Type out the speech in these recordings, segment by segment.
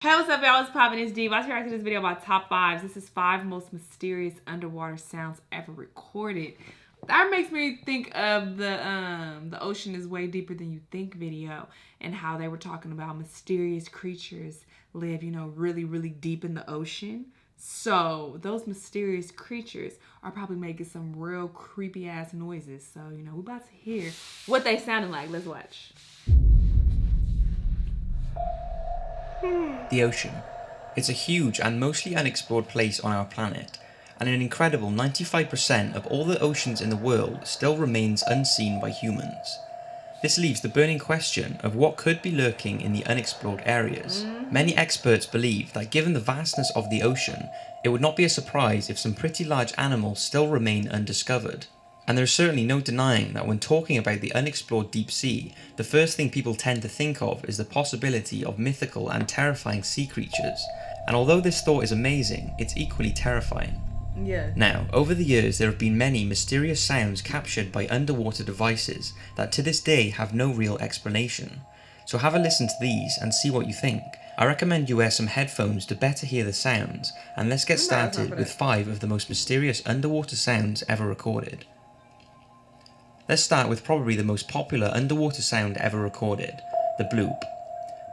Hey, what's up, y'all? It's poppin'. It's D. Watch here to this video about top fives. This is 5 most mysterious underwater sounds ever recorded. That makes me think of the ocean is way deeper than you think video, and how they were talking about mysterious creatures live, really, really deep in the ocean. So those mysterious creatures are probably making some real creepy ass noises. So, we're about to hear what they sounded like. Let's watch. The ocean. It's a huge and mostly unexplored place on our planet, and an incredible 95% of all the oceans in the world still remains unseen by humans. This leaves the burning question of what could be lurking in the unexplored areas. Many experts believe that given the vastness of the ocean, it would not be a surprise if some pretty large animals still remain undiscovered. And there's certainly no denying that when talking about the unexplored deep sea, the first thing people tend to think of is the possibility of mythical and terrifying sea creatures. And although this thought is amazing, it's equally terrifying. Yeah. Now, over the years there have been many mysterious sounds captured by underwater devices that to this day have no real explanation. So have a listen to these and see what you think. I recommend you wear some headphones to better hear the sounds, and let's get started with 5 of the most mysterious underwater sounds ever recorded. Let's start with probably the most popular underwater sound ever recorded, the bloop.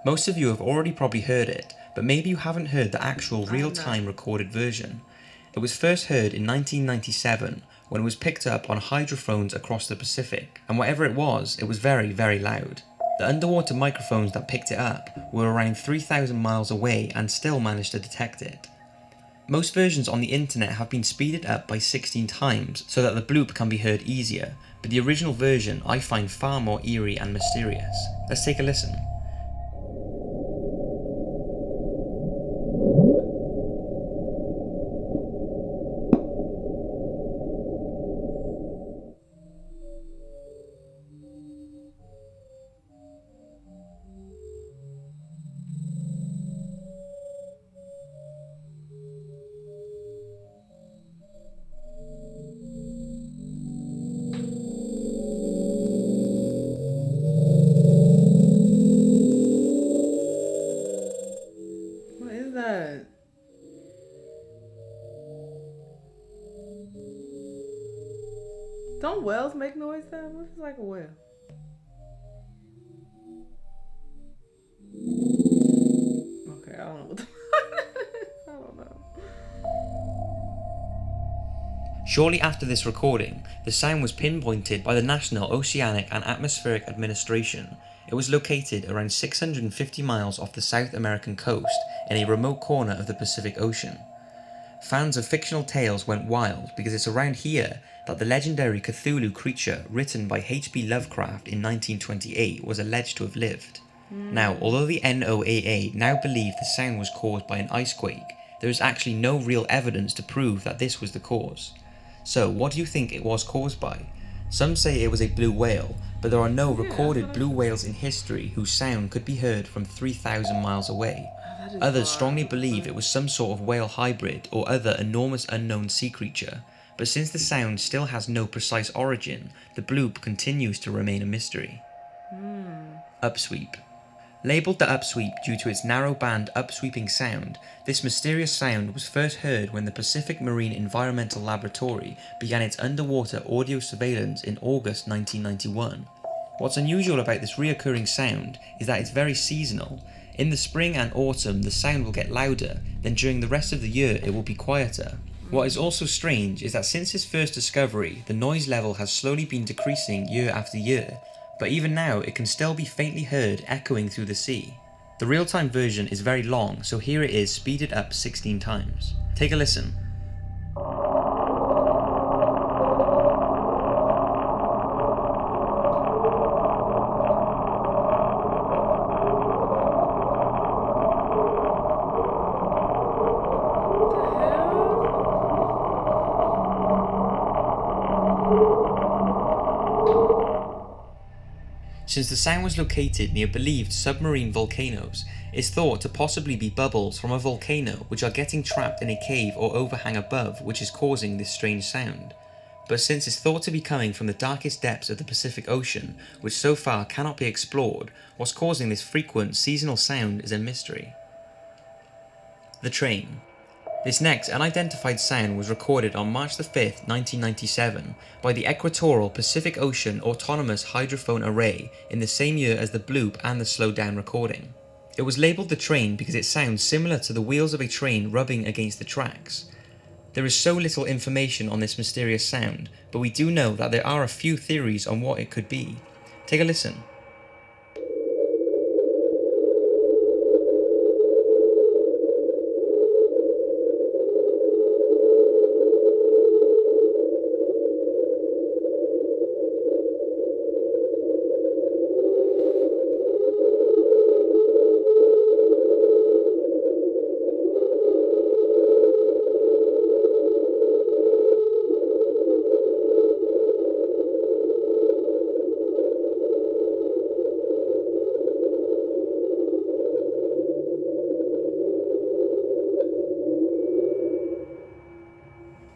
Most of you have already probably heard it, but maybe you haven't heard the actual real-time recorded version. It was first heard in 1997 when it was picked up on hydrophones across the Pacific, and whatever it was very, very loud. The underwater microphones that picked it up were around 3,000 miles away and still managed to detect it. Most versions on the internet have been speeded up by 16 times so that the bloop can be heard easier, but the original version I find far more eerie and mysterious. Let's take a listen. What is that? Don't whales make noise that? What is like a whale? Okay, I don't know what the I don't know. Shortly after this recording, the sound was pinpointed by the National Oceanic and Atmospheric Administration. It was located around 650 miles off the South American coast in a remote corner of the Pacific Ocean. Fans of fictional tales went wild because it's around here that the legendary Cthulhu creature written by H.P. Lovecraft in 1928 was alleged to have lived. Now, although the NOAA now believe the sound was caused by an icequake, there is actually no real evidence to prove that this was the cause. So, what do you think it was caused by? Some say it was a blue whale, but there are no recorded blue whales in history whose sound could be heard from 3,000 miles away. Others strongly believe it was some sort of whale hybrid or other enormous unknown sea creature, but since the sound still has no precise origin, the bloop continues to remain a mystery. Upsweep. Labelled the upsweep due to its narrow band upsweeping sound, this mysterious sound was first heard when the Pacific Marine Environmental Laboratory began its underwater audio surveillance in August 1991. What's unusual about this reoccurring sound is that it's very seasonal. In the spring and autumn the sound will get louder, then during the rest of the year it will be quieter. What is also strange is that since its first discovery, the noise level has slowly been decreasing year after year, but even now it can still be faintly heard echoing through the sea. The real-time version is very long, so here it is speeded up 16 times. Take a listen. Since the sound was located near believed submarine volcanoes, it's thought to possibly be bubbles from a volcano which are getting trapped in a cave or overhang above, which is causing this strange sound. But since it's thought to be coming from the darkest depths of the Pacific Ocean, which so far cannot be explored, what's causing this frequent seasonal sound is a mystery. The train. This next unidentified sound was recorded on March the 5th, 1997 by the Equatorial Pacific Ocean Autonomous Hydrophone Array in the same year as the Bloop and the Slow Down recording. It was labelled the train because it sounds similar to the wheels of a train rubbing against the tracks. There is so little information on this mysterious sound, but we do know that there are a few theories on what it could be. Take a listen.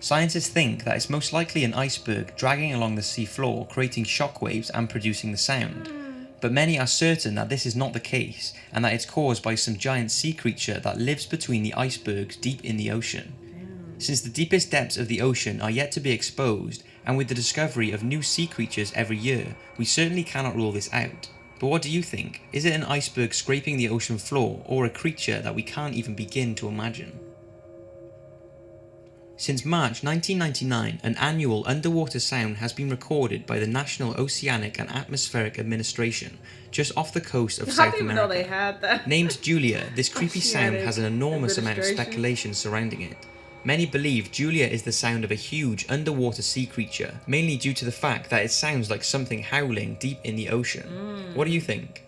Scientists think that it's most likely an iceberg dragging along the sea floor, creating shockwaves and producing the sound. But many are certain that this is not the case, and that it's caused by some giant sea creature that lives between the icebergs deep in the ocean. Since the deepest depths of the ocean are yet to be exposed, and with the discovery of new sea creatures every year, we certainly cannot rule this out. But what do you think? Is it an iceberg scraping the ocean floor, or a creature that we can't even begin to imagine? Since March 1999, an annual underwater sound has been recorded by the National Oceanic and Atmospheric Administration, just off the coast of South America. I didn't even know they had that. Named Julia, this creepy sound has an enormous amount of speculation surrounding it. Many believe Julia is the sound of a huge underwater sea creature, mainly due to the fact that it sounds like something howling deep in the ocean. What do you think?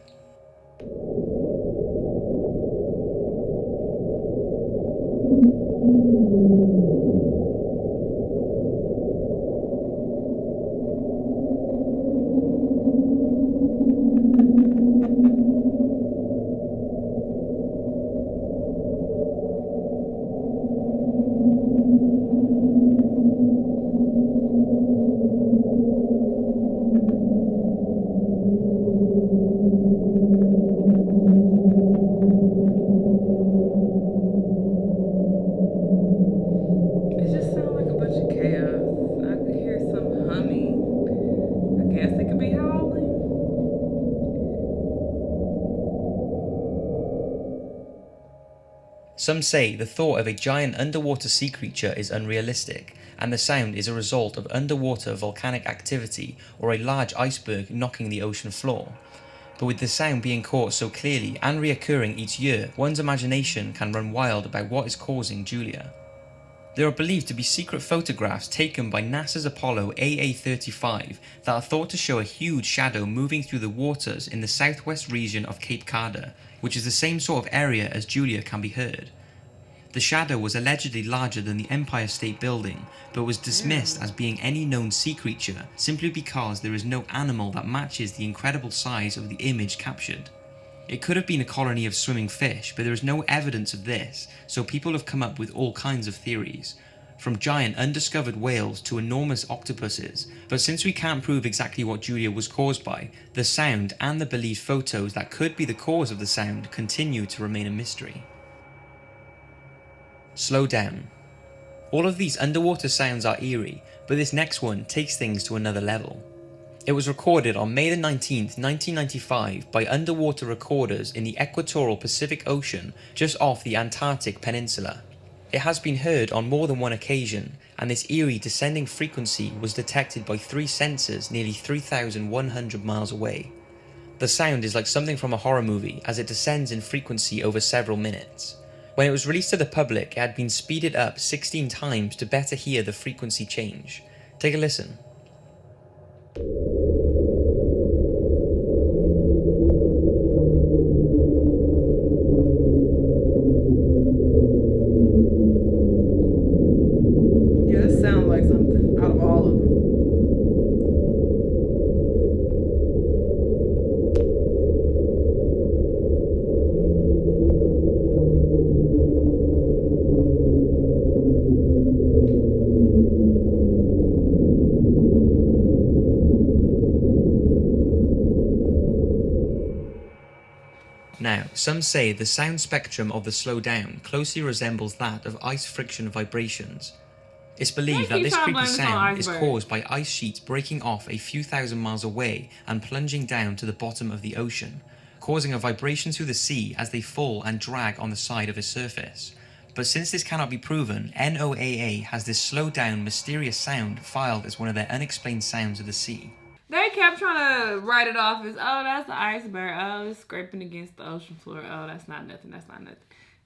Some say the thought of a giant underwater sea creature is unrealistic, and the sound is a result of underwater volcanic activity or a large iceberg knocking the ocean floor. But with the sound being caught so clearly and reoccurring each year, one's imagination can run wild about what is causing Julia. There are believed to be secret photographs taken by NASA's Apollo AA-35 that are thought to show a huge shadow moving through the waters in the southwest region of Cape Cod, which is the same sort of area as Julia can be heard. The shadow was allegedly larger than the Empire State Building, but was dismissed as being any known sea creature simply because there is no animal that matches the incredible size of the image captured. It could have been a colony of swimming fish, but there is no evidence of this, so people have come up with all kinds of theories, from giant undiscovered whales to enormous octopuses. But since we can't prove exactly what Julia was caused by, the sound and the believed photos that could be the cause of the sound continue to remain a mystery. Slow down. All of these underwater sounds are eerie, but this next one takes things to another level. It was recorded on May the 19th, 1995 by underwater recorders in the Equatorial Pacific Ocean just off the Antarctic Peninsula. It has been heard on more than one occasion, and this eerie descending frequency was detected by 3 sensors nearly 3,100 miles away. The sound is like something from a horror movie as it descends in frequency over several minutes. When it was released to the public, it had been speeded up 16 times to better hear the frequency change. Take a listen. Yeah, this sounds like something out of all of them. Some say the sound spectrum of the slowdown closely resembles that of ice friction vibrations. It's believed that this creepy sound is caused by ice sheets breaking off a few thousand miles away and plunging down to the bottom of the ocean, causing a vibration through the sea as they fall and drag on the side of a surface. But since this cannot be proven, NOAA has this slowed down mysterious sound filed as one of their unexplained sounds of the sea. They kept trying to write it off as, oh, that's the iceberg. Oh, it's scraping against the ocean floor. Oh, that's not nothing. That's not nothing.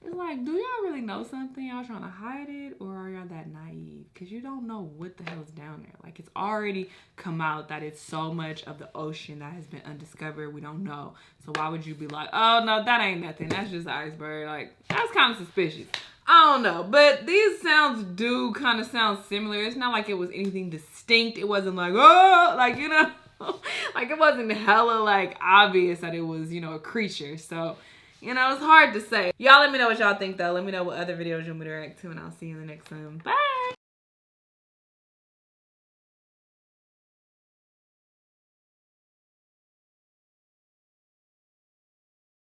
It's like, do y'all really know something? Y'all trying to hide it? Or are y'all that naive? Because you don't know what the hell is down there. Like, it's already come out that it's so much of the ocean that has been undiscovered. We don't know. So why would you be like, oh, no, that ain't nothing. That's just the iceberg. Like, that's kind of suspicious. I don't know. But these sounds do kind of sound similar. It's not like it was anything distinct. It wasn't like, oh, like, you know. Like, it wasn't hella, like, obvious that it was, you know, a creature. So, you know, it's hard to say. Y'all let me know what y'all think, though. Let me know what other videos you want me to react to, and I'll see you in the next one. Bye!